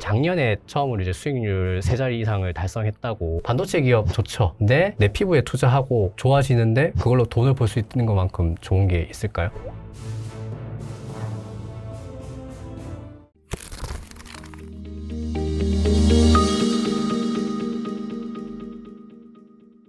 작년에 처음으로 이제 수익률 3자리 이상을 달성했다고. 반도체 기업 좋죠. 근데 내 피부에 투자하고 좋아지는데 그걸로 돈을 벌 수 있는 것만큼 좋은 게 있을까요?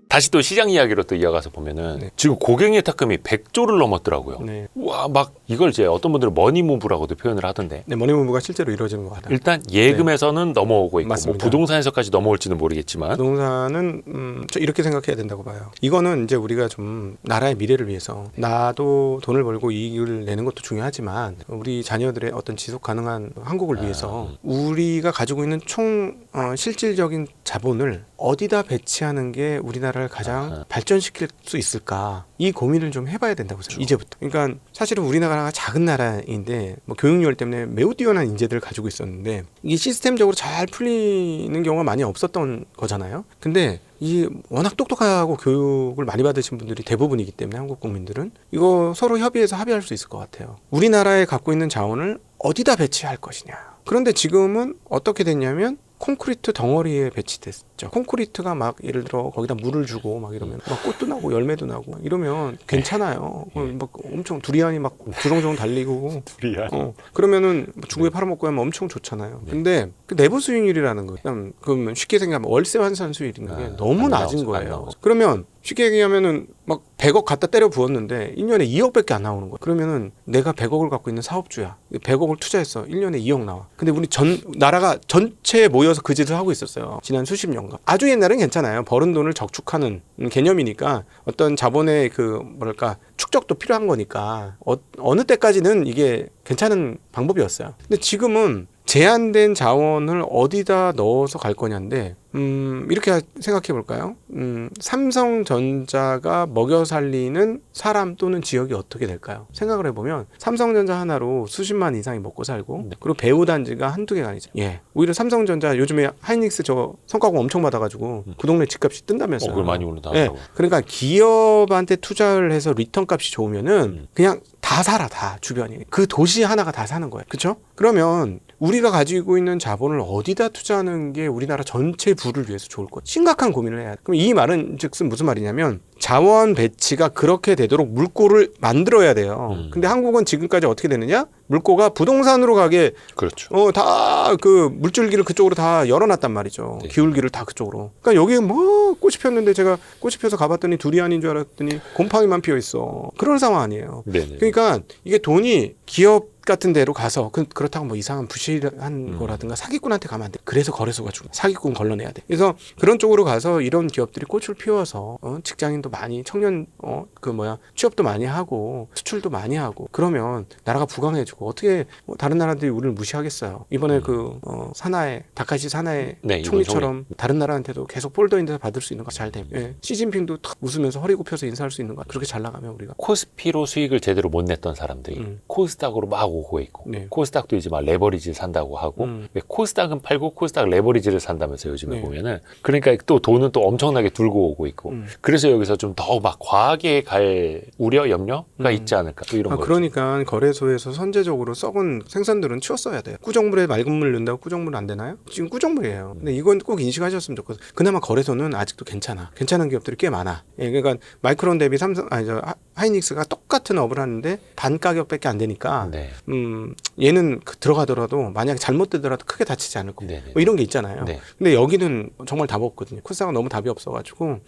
다시 또 시장 이야기로 또 이어가서 보면은 네. 지금 고객의 탁금이 100조를 넘었더라고요. 네. 와, 막 이걸 이제 어떤 분들은 머니무브라고도 표현을 하던데 네, 머니무브가 실제로 이루어지는 것 같아요. 일단 예금에서는 넘어오고 있고 뭐 맞습니다. 부동산에서까지 넘어올지는 모르겠지만 부동산은 저 이렇게 생각해야 된다고 봐요. 이거는 이제 우리가 좀 나라의 미래를 위해서 나도 돈을 벌고 이익을 내는 것도 중요하지만 우리 자녀들의 어떤 지속 가능한 한국을 위해서 우리가 가지고 있는 총 실질적인 자본을 어디다 배치하는 게 우리나라를 가장 발전시킬 수 있을까, 이 고민을 좀 해봐야 된다고 생각해요. 이제부터. 그러니까 사실은 우리나라가 작은 나라인데 뭐 교육열 때문에 매우 뛰어난 인재들을 가지고 있었는데 이게 시스템적으로 잘 풀리는 경우가 많이 없었던 거잖아요. 근데 이 워낙 똑똑하고 교육을 많이 받으신 분들이 대부분이기 때문에 한국 국민들은 이거 서로 협의해서 합의할 수 있을 것 같아요. 우리나라에 갖고 있는 자원을 어디다 배치할 것이냐. 그런데 지금은 어떻게 됐냐면 콘크리트 덩어리에 배치됐죠. 콘크리트가 막 예를 들어 거기다 물을 주고 막 이러면 막 꽃도 나고 열매도 나고 막 이러면 괜찮아요. 막 엄청 두리안이 막 주렁주렁 달리고 그러면은 중국에 팔아먹고 하면 엄청 좋잖아요. 근데 그 내부 수익률이라는 거, 그러면 쉽게 생각하면 월세 환산 수익률인 게 너무 낮은 거예요. 그러면 쉽게 얘기하면은 막 100억 갖다 때려 부었는데 1년에 2억밖에 안 나오는 거야. 그러면은 내가 100억을 갖고 있는 사업주야. 100억을 투자했어. 1년에 2억 나와. 근데 우리 나라가 전체에 모여서 그 짓을 하고 있었어요. 지난 수십 년간. 아주 옛날엔 괜찮아요. 버는 돈을 적축하는 개념이니까 어떤 자본의 그 뭐랄까 축적도 필요한 거니까 어느 때까지는 이게 괜찮은 방법이었어요. 근데 지금은 제한된 자원을 어디다 넣어서 갈 거냐인데 이렇게 생각해 볼까요? 삼성전자가 먹여 살리는 사람 또는 지역이 어떻게 될까요? 생각을 해보면 삼성전자 하나로 수십만 이상이 먹고 살고 그리고 배후 단지가 한두 개가 아니죠. 예. 오히려 삼성전자 요즘에 하이닉스 저 성과금 엄청 받아가지고 그 동네 집값이 뜬다면서요. 그걸 많이 올라가더라고요. 예. 그러니까 기업한테 투자를 해서 리턴 값이 좋으면은 그냥 다 살아, 다 주변이. 그 도시 하나가 다 사는 거예요. 그렇죠? 그러면 우리가 가지고 있는 자본을 어디다 투자하는 게 우리나라 전체 부를 위해서 좋을 것? 심각한 고민을 해야 돼. 그럼 이 말은 즉슨 무슨 말이냐면 자원 배치가 그렇게 되도록 물꼬를 만들어야 돼요. 근데 한국은 지금까지 어떻게 되느냐? 물꼬가 부동산으로 가게 그렇죠. 다 그 물줄기를 그쪽으로 다 열어놨단 말이죠. 네. 기울기를 다 그쪽으로. 그러니까 여기 뭐 꽃이 폈는데 제가 꽃이 펴서 가봤더니 두리안인 줄 알았더니 곰팡이만 피어 있어. 그런 상황 아니에요. 네네. 그러니까 이게 돈이 기업 같은 데로 가서 그렇다고 뭐 이상한 부실한 거라든가 사기꾼한테 가면 안 돼. 그래서 거래소가 중요해. 사기꾼 걸러내야 돼. 그래서 그런 쪽으로 가서 이런 기업들이 꽃을 피워서 직장인도 많이 청년 취업도 많이 하고 수출도 많이 하고 그러면 나라가 부강해지고 어떻게 다른 나라들이 우리를 무시하겠어요. 이번에 사나이 다카시 사나이 네, 총리처럼 다른 나라한테도 계속 폴더인데서 받을 수 있는 거 잘 되면 예. 시진핑도 탁 웃으면서 허리 굽혀서 인사할 수 있는 거 그렇게 잘 나가면 우리가 코스피로 수익을 제대로 못 냈던 사람들이 코스닥으로 막 오고 있고 네. 코스닥도 이제 막 레버리지를 산다고 하고 왜 코스닥은 팔고 코스닥 레버리지를 산다면서 요즘에 네. 보면은 그러니까 또 돈은 또 엄청나게 들고 오고 있고 그래서 여기서 좀 더 막 과하게 갈 우려 염려가 있지 않을까 또 이런 거죠. 그러니까 거래소에서 선제적으로 썩은 생선들은 치웠어야 돼요. 꾸정물에 맑은 물 넣는다고 꾸정물 안 되나요? 지금 꾸정물이에요. 근데 이건 꼭 인식하셨으면 좋겠어요. 그나마 거래소는 아직도 괜찮은 기업들이 꽤 많아. 예, 그러니까 마이크론 대비 하이닉스가 똑같은 업을 하는데 반 가격밖에 안 되니까 네. 얘는 들어가더라도 만약에 잘못되더라도 크게 다치지 않을 거고 네네. 뭐 이런 게 있잖아요. 네. 근데 여기는 정말 답 없거든요. 코스닥은 너무 답이 없어가지고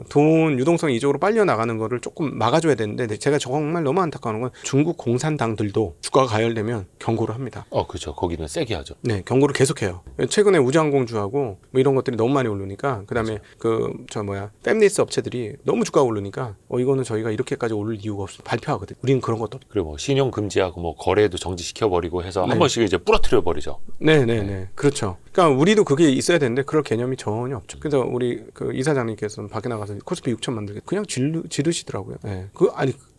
돈 유동성이 이쪽으로 빨려 나가는 거를 조금 막아줘야 되는데 제가 정말 너무 안타까운 건 중국 공산당들도 주가가 가열되면 경고를 합니다. 그렇죠. 거기는 세게 하죠. 네, 경고를 계속해요. 최근에 우주항공주하고 뭐 이런 것들이 너무 많이 오르니까 그다음에 팹리스 업체들이 너무 주가가 오르니까 이거는 저희가 이렇게까지 오를 이유가 없어 발표하거든. 우리는 그런 것도 없고. 그리고 뭐 신용 금지하고 뭐 거래도 정지시켜 버리고 해서 네. 한 번씩 이제 부러뜨려 버리죠. 네. 그렇죠. 그러니까 우리도 그게 있어야 되는데 그럴 개념이 전혀 없죠. 그래서 우리 그 이사장님께서는 밖에 나가서 코스피 6천 만들게 그냥 지르시더라고요. 네.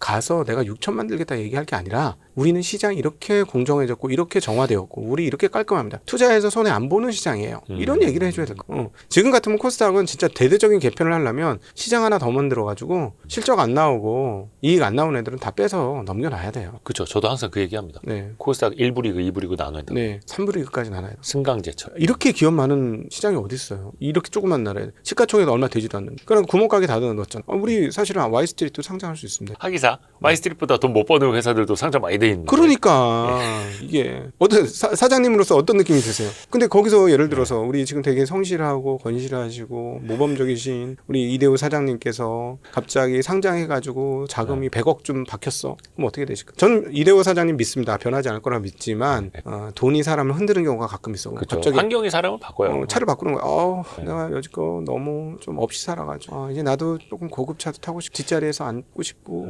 가서 내가 6천 만들겠다 얘기할 게 아니라 우리는 시장이 이렇게 공정해졌고 이렇게 정화되었고 우리 이렇게 깔끔합니다. 투자해서 손해 안 보는 시장이에요. 이런 얘기를 해줘야 될 거예요. 지금 같으면 코스닥은 진짜 대대적인 개편을 하려면 시장 하나 더 만들어가지고 실적 안 나오고 이익 안 나오는 애들은 다 빼서 넘겨놔야 돼요. 그렇죠. 저도 항상 그 얘기합니다. 네. 코스닥 1부 리그, 2부 리그 나눠야 된다. 네. 3부 리그까지 나눠야 돼요. 승강제처럼. 이렇게 기업 많은 시장이 어디 있어요? 이렇게 조그만 나라에 시가총액도 얼마 되지도 않는데. 그럼 구멍가게 다 넣었잖아. 우리 사실은 와이스트리트도 상장할 수 있습니다. 하기사 와이스트리트보다 돈 못 버는 회사들도 상장 많이 돼 있는데. 그러니까 이게 어떤 사장님으로서 어떤 느낌이 드세요? 근데 거기서 예를 들어서 우리 지금 되게 성실하고 건실하시고 모범적이신 우리 이대호 사장님께서 갑자기 상장해가지고 자금이 100억 좀 박혔어. 그럼 어떻게 되실까? 저는 이대호 사장님 믿습니다. 변하지 않을 거라 믿지만 돈이 사람을 흔드는 경우가 가끔 있어. 그렇죠. 갑자기 환경이 사람을 바꿔요. 차를 바꾸는 거야. 내가 여지껏 너무 좀 없이 살아가지고 이제 나도 조금 고급 차도 타고 싶고 뒷자리에서 앉고 싶고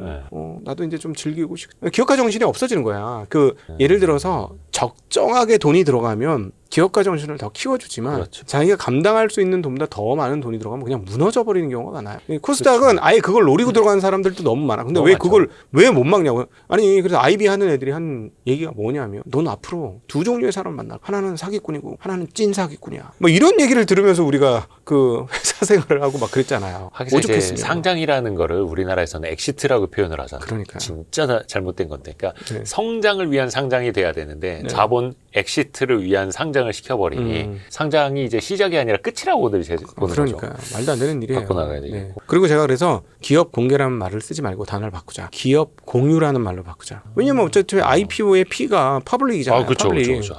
나도 이제 좀 즐기고 싶고 기업가 정신이 없어지는 거야. 예를 들어서 적정하게 돈이 들어가면 기업가 정신을 더 키워주지만 그렇죠. 자기가 감당할 수 있는 돈보다 더 많은 돈이 들어가면 그냥 무너져 버리는 경우가 많아요. 코스닥은 아예 그걸 노리고 들어가는 사람들도 너무 많아. 근데 왜 많죠. 그걸 왜 못 막냐고. 아니 그래서 IB 하는 애들이 한 얘기가 뭐냐면 넌 앞으로 두 종류의 사람 만나. 하나는 사기꾼이고 하나는 찐 사기꾼이야. 뭐 이런 얘기를 들으면서 우리가 그 회사 생활을 하고 막 그랬잖아요. 하기사 이제 오죽했으면. 상장이라는 거를 우리나라에서는 엑시트라고 표현을 하잖아요. 그러니까요. 진짜 잘못된 건데. 그러니까 네. 성장을 위한 상장이 돼야 되는데 네. 자본 엑시트를 위한 상장을 시켜버리니 상장이 이제 시작이 아니라 끝이라고들 보는 그러니까 거죠. 말도 안 되는 일이에요. 바꿔 나가야 되겠고. 그리고 제가 그래서 기업 공개라는 말을 쓰지 말고 단어를 바꾸자. 기업 공유라는 말로 바꾸자. 왜냐면 어차피 IPO의 P가 퍼블릭이잖아요. 그렇죠, 퍼블릭. 그렇죠.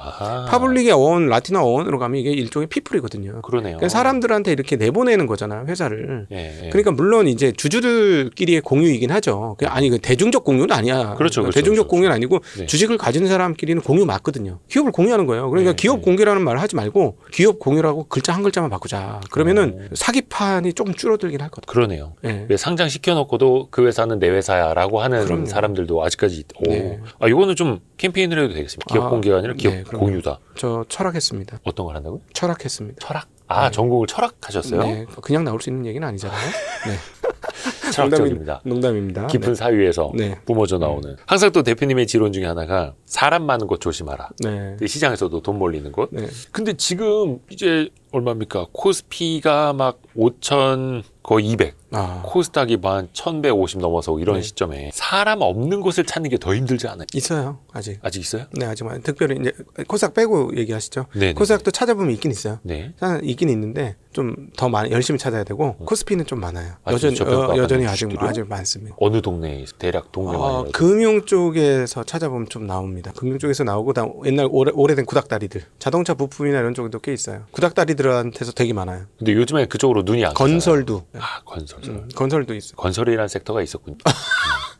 퍼블릭의 어원, 라틴어 어원으로 가면 이게 일종의 피플이거든요. 그러네요. 그러니까 사람들한테 이렇게 내보내는 거잖아요, 회사를. 예, 예. 그러니까 물론 이제 주주들끼리의 공유이긴 하죠. 아니 그 대중적 공유는 아니야. 그렇죠, 그렇죠, 대중적 그렇죠. 공유는 아니고 네. 주식을 가진 사람끼리는 공유 맞거든요. 기업을 공유하는 거예요. 그러니까 네, 기업 네. 공개라는 말을 하지 말고 기업 공유라고 글자 한 글자만 바꾸자. 그러면은 사기판이 조금 줄어들긴 할 것 같아요. 그러네요. 네. 왜 상장 시켜놓고도 그 회사는 내 회사야라고 하는 그럼요. 사람들도 아직까지 네. 이거는 좀 캠페인을 해도 되겠습니다. 기업 공개가 아니라 기업 네, 그럼요. 공유다. 저 철학했습니다. 어떤 걸 한다고요? 철학했습니다. 철학? 네. 전공을 철학하셨어요? 네, 그냥 나올 수 있는 얘기는 아니잖아요. 네. 철학적입니다. 농담입니다. 깊은 네. 사유에서 네. 뿜어져 나오는. 항상 또 대표님의 지론 중에 하나가 사람 많은 곳 조심하라. 네. 시장에서도 돈 몰리는 곳. 네. 근데 지금 이제 얼마입니까? 코스피가 막 5천 거의 200. 코스닥이 만 1150 넘어서 이런 네. 시점에 사람 없는 곳을 찾는 게 더 힘들지 않아요? 있어요. 아직. 아직 있어요? 네, 아직만. 특별히 이제 코스닥 빼고 얘기하시죠. 네. 코스닥도 찾아보면 있긴 있어요. 네. 있긴 있는데 좀 더 열심히 찾아야 되고 코스피는 좀 많아요. 아직 저평가받는 여전히 아직 주식들이요? 많습니다. 어느 동네에 있어요? 대략 동네만. 금융 쪽에서 찾아보면 좀 나옵니다. 금융 쪽에서 나오고 옛날 오래된 구닥다리들, 자동차 부품이나 이런 쪽도 꽤 있어요. 구닥다리들한테서 되게 많아요. 근데 요즘에 그쪽으로 눈이 안 가잖아요. 건설도. 건설. 건설도 있어요. 건설이라는 섹터가 있었군요.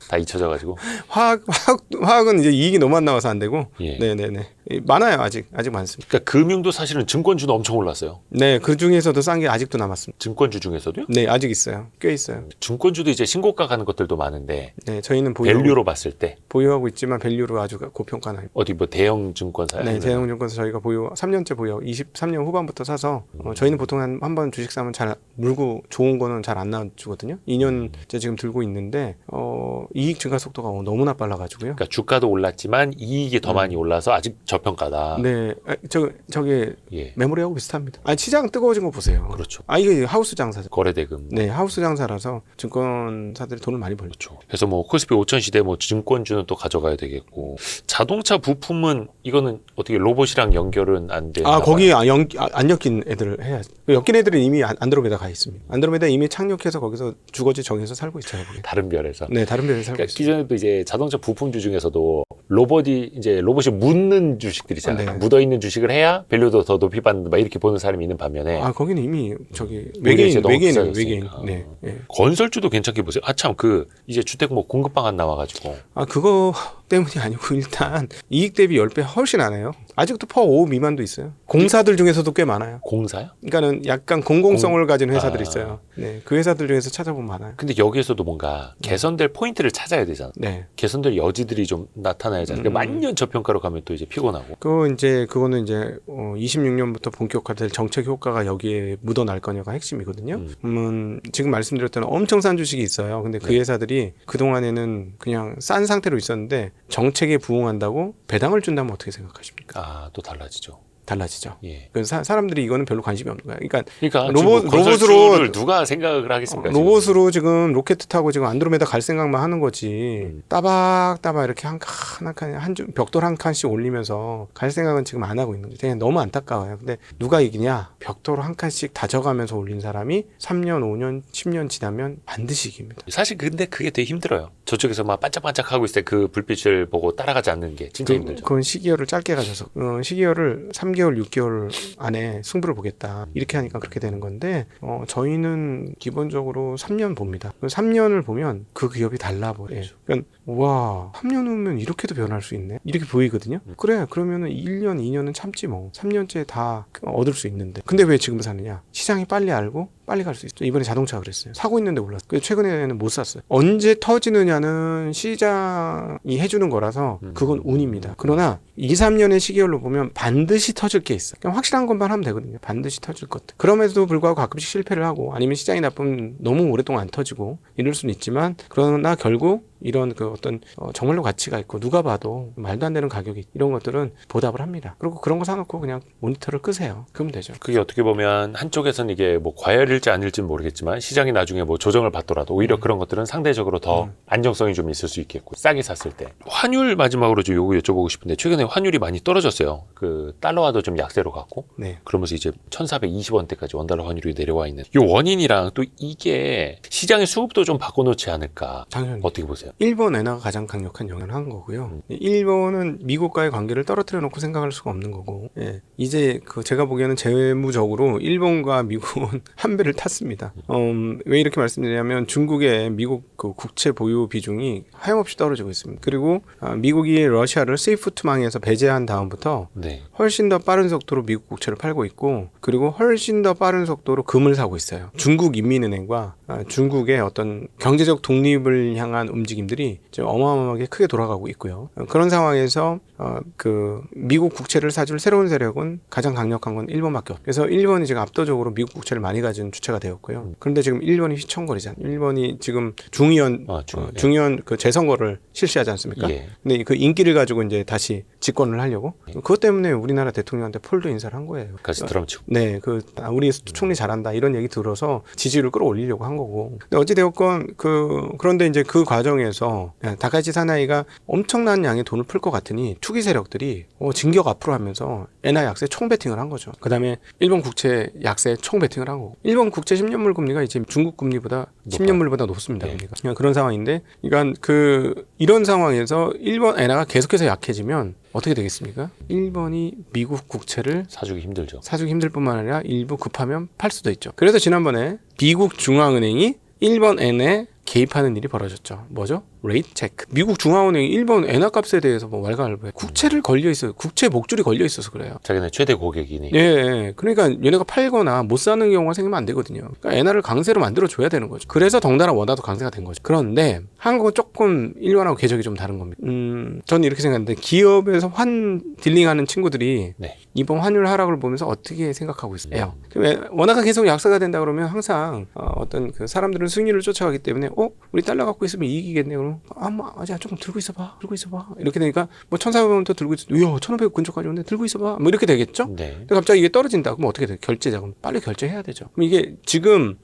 다 잊혀져가지고. 화학은 이제 이익이 너무 안 나와서 안 되고. 예. 네네네. 많아요. 아직 많습니다. 그러니까 금융도 사실은 증권주도 엄청 올랐어요. 네, 그 중에서도 싼 게 아직도 남았습니다. 증권주 중에서도요? 네, 아직 있어요. 꽤 있어요. 증권주도 이제 신고가 가는 것들도 많은데 네, 저희는 밸류로 봤을 때 보유하고 있지만 밸류로 아주 고평가나요. 어디 뭐 대형 증권사요? 네, 대형증권사 저희가 3년째 보유, 23년 후반부터 사서 저희는 보통 한 번 주식 사면 잘 물고 좋은 거는 잘 안 나와주거든요. 2년째 지금 들고 있는데 이익 증가 속도가 너무나 빨라가지고요. 그러니까 주가도 올랐지만 이익이 더 많이 올라서 아직 저평가다. 네, 저게 예. 메모리하고 비슷합니다. 아니 시장 뜨거워진 거 보세요. 그렇죠. 이게 하우스 장사죠. 거래대금. 네, 하우스 장사라서 증권사들이 돈을 많이 벌죠. 그렇죠. 그래서 뭐 코스피 5천 시대 뭐 증권주는 또 가져가야 되겠고 자동차 부품은 이거는 어떻게 로봇이랑 연결은 안 되나? 거기 안 엮인 애들을 해야지. 엮인 애들은 이미 안드로메다 가 있습니다. 안드로메다 이미 착륙해서 거기서 주거지 정해서 살고 있어요. 거기. 다른 별에서. 네, 다른 별에 살고 그러니까 있어요. 기존에도 이제 자동차 부품주 중에서도 로봇이 묻는 주식들 있잖아요. 네. 묻어 있는 주식을 해야 밸류도 더 높이 받는다. 막 이렇게 보는 사람이 있는 반면에 거기는 이미 저기 이제 너무 외계인이에요. 비싸졌으니까. 외계인. 네. 건설주도 괜찮게 보세요. 이제 주택 뭐 공급방 안 나와가지고. 그거 때문이 아니고 일단 이익 대비 10배 훨씬 안 해요. 아직도 퍼 5 미만도 있어요. 공사들 중에서도 꽤 많아요. 공사요? 그러니까는 약간 공공성을 가진 회사들이 아. 있어요. 네, 그 회사들 중에서 찾아보면 많아요. 근데 여기에서도 뭔가 개선될 포인트를 찾아야 되잖아. 네. 개선될 여지들이 좀 나타나야잖아. 만년 저평가로 가면 또 이제 피곤하고. 그거는 이제 26년부터 본격화될 정책 효과가 여기에 묻어날 거냐가 핵심이거든요. 지금 말씀드렸던 엄청 싼 주식이 있어요. 근데 그 네. 회사들이 그동안에는 그냥 싼 상태로 있었는데 정책에 부응한다고 배당을 준다면 어떻게 생각하십니까? 또 달라지죠. 달라지죠. 예. 그래서 사람들이 이거는 별로 관심이 없는 거야. 그러니까 로봇으로 로봇으로 누가 생각을 하겠습니까? 로봇으로 지금 로켓 타고 지금 안드로메다 갈 생각만 하는 거지. 따박따박 이렇게 한 칸, 벽돌 한 칸씩 올리면서 갈 생각은 지금 안 하고 있는 거죠. 그냥 너무 안타까워요. 근데 누가 이기냐? 벽돌 한 칸씩 다져가면서 올린 사람이 3년, 5년, 10년 지나면 반드시 이깁니다. 사실 근데 그게 되게 힘들어요. 저쪽에서 막 반짝반짝하고 있을 때 그 불빛을 보고 따라가지 않는 게 진짜 힘들죠. 그건 시기열을 짧게 가져서 시기열을 3개월, 6개월 안에 승부를 보겠다. 이렇게 하니까 그렇게 되는 건데 저희는 기본적으로 3년 봅니다. 3년을 보면 그 기업이 달라 보여요. 그러니까 와 3년 후면 이렇게도 변할 수 있네. 이렇게 보이거든요. 그래 그러면은 1년, 2년은 참지 뭐. 3년째 다 얻을 수 있는데. 근데 왜 지금 사느냐? 시장이 빨리 알고 빨리 갈 수 있죠. 이번에 자동차 그랬어요. 사고 있는데 올랐어요. 그래서 최근에는 못 샀어요. 언제 터지느냐는 시장이 해주는 거라서 그건 운입니다. 그러나 2, 3년의 시기열로 보면 반드시 터질 게 있어. 그냥 확실한 것만 하면 되거든요. 반드시 터질 것들. 그럼에도 불구하고 가끔씩 실패를 하고 아니면 시장이 나쁘면 너무 오랫동안 안 터지고 이럴 수는 있지만 그러나 결국 이런 그 어떤 정말로 가치가 있고 누가 봐도 말도 안 되는 가격이 이런 것들은 보답을 합니다. 그리고 그런 거 사놓고 그냥 모니터를 끄세요. 그러면 되죠. 그게 어떻게 보면 한쪽에서는 이게 뭐 과열일지 아닐지는 모르겠지만 시장이 나중에 뭐 조정을 받더라도 오히려 그런 것들은 상대적으로 더 안정성이 좀 있을 수 있겠고 싸게 샀을 때 환율 마지막으로 좀 요거 여쭤보고 싶은데 최근에 환율이 많이 떨어졌어요. 그 달러화도 좀 약세로 갔고 네. 그러면서 이제 1420원대까지 원달러 환율이 내려와 있는 이 원인이랑 또 이게 시장의 수급도 좀 바꿔놓지 않을까 당연히. 어떻게 보세요? 일본 엔화가 가장 강력한 영향을 한 거고요. 일본은 미국과의 관계를 떨어뜨려 놓고 생각할 수가 없는 거고, 예. 이제 제가 보기에는 재무적으로 일본과 미국은 한 배를 탔습니다. 왜 이렇게 말씀드리냐면 중국의 미국 그 국채 보유 비중이 하염없이 떨어지고 있습니다. 그리고 미국이 러시아를 세이프트망에서 배제한 다음부터 네. 훨씬 더 빠른 속도로 미국 국채를 팔고 있고, 그리고 훨씬 더 빠른 속도로 금을 사고 있어요. 중국 인민은행과 중국의 어떤 경제적 독립을 향한 움직임들이 지금 어마어마하게 크게 돌아가고 있고요. 그런 상황에서 그 미국 국채를 사줄 새로운 세력은 가장 강력한 건 일본밖에 없어요. 그래서 일본이 지금 압도적으로 미국 국채를 많이 가진 주체가 되었고요. 그런데 지금 일본이 휘청거리잖아요. 일본이 지금 중의원 그 재선거를 실시하지 않습니까? 예. 근데 그 인기를 가지고 이제 다시 집권을 하려고 그것 때문에 우리나라 대통령한테 폴더 인사를 한 거예요. 같이 드럼치고. 네, 우리 총리 잘한다 이런 얘기 들어서 지지율을 끌어올리려고 한 거고. 근데 어찌 되었건 그런데 이제 그 과정에서 다카이치 사나이가 엄청난 양의 돈을 풀 것 같으니 투기 세력들이 진격 앞으로 하면서 엔화 약세 총 베팅을 한 거죠. 그다음에 일본 국채 약세 총 베팅을 한 거고. 일본 국채 10년물 금리가 이제 중국 금리보다 10년물보다 높습니다. 네. 그러니까 그런 상황인데, 그러니까 이런 상황에서 일본 엔화가 계속해서 약해지면 어떻게 되겠습니까? 일본이 미국 국채를 사주기 힘들죠. 사주기 힘들 뿐만 아니라 일부 급하면 팔 수도 있죠. 그래서 지난번에 미국 중앙은행이 일본 엔에 개입하는 일이 벌어졌죠. 뭐죠? 레이트 체크. 미국 중앙은행이 일본 엔화 값에 대해서 뭐 왈가왈부해. 국채를 걸려 있어요. 국채 목줄이 걸려 있어서 그래요. 자기네 최대 고객이니. 예. 그러니까 얘네가 팔거나 못 사는 경우가 생기면 안 되거든요. 그러니까 엔화를 강세로 만들어 줘야 되는 거죠. 그래서 덩달아 원화도 강세가 된 거죠. 그런데 한국은 조금 일본하고 궤적이 좀 다른 겁니다. 저는 이렇게 생각하는데, 기업에서 딜링하는 친구들이 네. 이번 환율 하락을 보면서 어떻게 생각하고 있어요? 원화가 계속 약세가 된다 그러면 항상 어떤 그 사람들은 수익률을 쫓아가기 때문에 우리 달러 갖고 있으면 이익이겠네. 그러면 아직 조금 들고 있어봐 이렇게 되니까 뭐 1,400원부터 들고 있어. 이야 1,500 근처까지 오는데 들고 있어봐 뭐 이렇게 되겠죠. 네. 근데 갑자기 이게 떨어진다. 그럼 어떻게 돼? 결제자금 빨리 결제해야 되죠. 그럼 이게 지금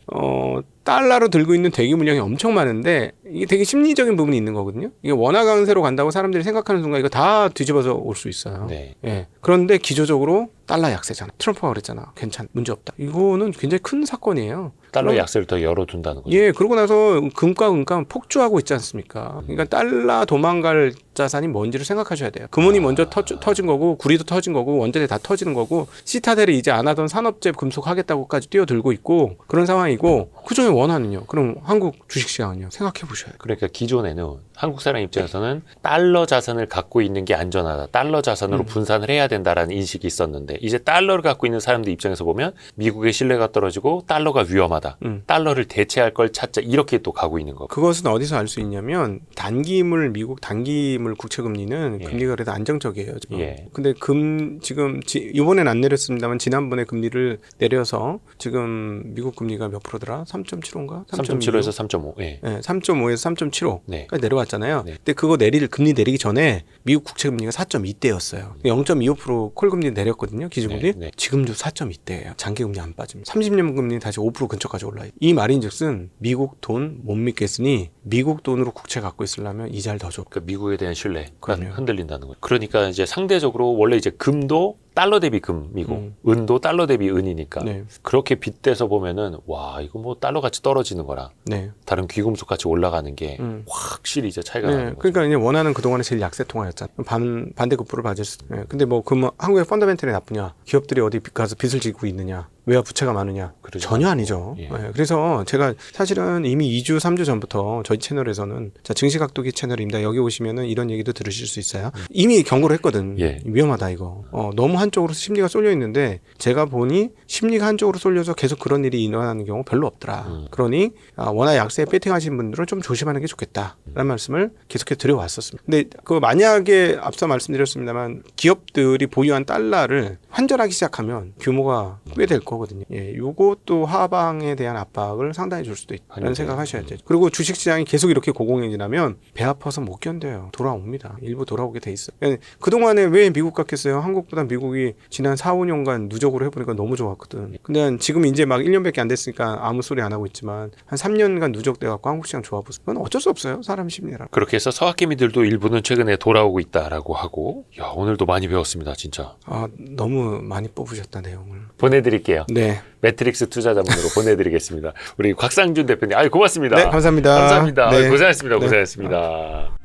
달러로 들고 있는 대기 물량이 엄청 많은데 이게 되게 심리적인 부분이 있는 거거든요. 이게 원화 강세로 간다고 사람들이 생각하는 순간 이거 다 뒤집어서 올 수 있어요. 네. 예. 그런데 기조적으로 달러 약세잖아. 트럼프가 그랬잖아. 문제 없다. 이거는 굉장히 큰 사건이에요. 달러 약세를 더 열어둔다는 거죠. 예, 그러고 나서 금가 폭주하고 있지 않습니까? 그러니까 달러 도망갈 자산이 뭔지를 생각하셔야 돼요. 금은이 먼저 터진 거고, 구리도 터진 거고, 원자재 다 터지는 거고, 시타델이 이제 안 하던 산업재 금속 하겠다고까지 뛰어들고 있고 그런 상황이고, 그중에 원화는요. 그럼 한국 주식시장은요. 생각해 보셔야 돼요. 그러니까 기존에는 한국 사람 입장에서는 달러 자산을 갖고 있는 게 안전하다. 달러 자산으로 분산을 해야 된다라는 인식이 있었는데 이제 달러를 갖고 있는 사람들 입장에서 보면 미국의 신뢰가 떨어지고 달러가 위험하다. 달러를 대체할 걸 찾자. 이렇게 또 가고 있는 거. 그것은 어디서 알 수 있냐면 단기물 미국 단기물 국채 금리는 예. 금리가 그래도 안정적이에요. 지금. 예. 근데 지금 이번엔 안 내렸습니다만 지난번에 금리를 내려서 지금 미국 금리가 몇 프로더라? 3.75인가? 3.75에서 3.5. 예. 네, 3.5에서 3.75까지 네. 내려왔잖아요. 네. 근데 그거 금리 내리기 전에 미국 국채 금리가 4.2대였어요. 0.25% 콜 금리 내렸거든요. 기준금리. 네, 네. 지금도 4.2대예요. 장기 금리 안 빠집니다. 30년 금리 다시 5% 근처까지 올라요. 이 말인즉슨 미국 돈 못 믿겠으니 미국 돈으로 국채 갖고 있으려면 이자를 더 줘. 그 미국에 대한 신뢰가 그럼요. 흔들린다는 거예요. 그러니까 이제 상대적으로 원래 이제 금도 달러 대비 금이고 은도 달러 대비 은이니까 네. 그렇게 빗대서 보면은 와 이거 뭐 달러 같이 떨어지는 거랑 네. 다른 귀금속 같이 올라가는 게 확실히 이제 차이가 나는 네, 거죠. 그러니까 이제 원하는 그동안에 제일 약세 통화였잖아. 반대급부를 맞을 수. 네, 근데 뭐 한국의 펀더멘털이 나쁘냐? 기업들이 어디 가서 빚을 지고 있느냐? 외화 부채가 많으냐? 그러지 전혀 않고. 아니죠. 예. 네, 그래서 제가 사실은 이미 2주, 3주 전부터 저희 채널에서는 자, 증시각도기 채널입니다. 여기 오시면은 이런 얘기도 들으실 수 있어요. 이미 경고를 했거든. 예. 위험하다 이거. 너무 한쪽으로 심리가 쏠려 있는데 제가 보니 심리가 한쪽으로 쏠려서 계속 그런 일이 일어나는 경우 별로 없더라. 그러니 워낙 약세에 배팅하신 분들은 좀 조심하는 게 좋겠다라는 말씀을 계속해서 드려왔었습니다. 근데 그 만약에 앞서 말씀드렸습니다만 기업들이 보유한 달러를 환전하기 시작하면 규모가 꽤 될 거거든요. 예, 요것도 하방에 대한 압박을 상당히 줄 수도 있다는 생각하셔야 돼요. 그리고 주식시장이 계속 이렇게 고공행진하면 배 아파서 못 견뎌요. 돌아옵니다. 일부 돌아오게 돼 있어요. 그동안에 왜 미국 갔겠어요? 한국보다 미국이 지난 4, 5년간 누적으로 해보니까 너무 좋았거든. 근데 지금 이제 막 1년밖에 안 됐으니까 아무 소리 안 하고 있지만 한 3년간 누적돼갖고 한국 시장 좋아 보세요. 그건 어쩔 수 없어요. 사람 심리라. 그렇게 해서 서학개미들도 일부는 최근에 돌아오고 있다라고 하고 야 오늘도 많이 배웠습니다 진짜. 너무 많이 뽑으셨다 내용을. 보내드릴게요. 네. 매트릭스 투자자문으로 보내드리겠습니다. 우리 곽상준 대표님, 고맙습니다. 네, 감사합니다. 감사합니다. 네. 고생하셨습니다. 네. 고생하셨습니다.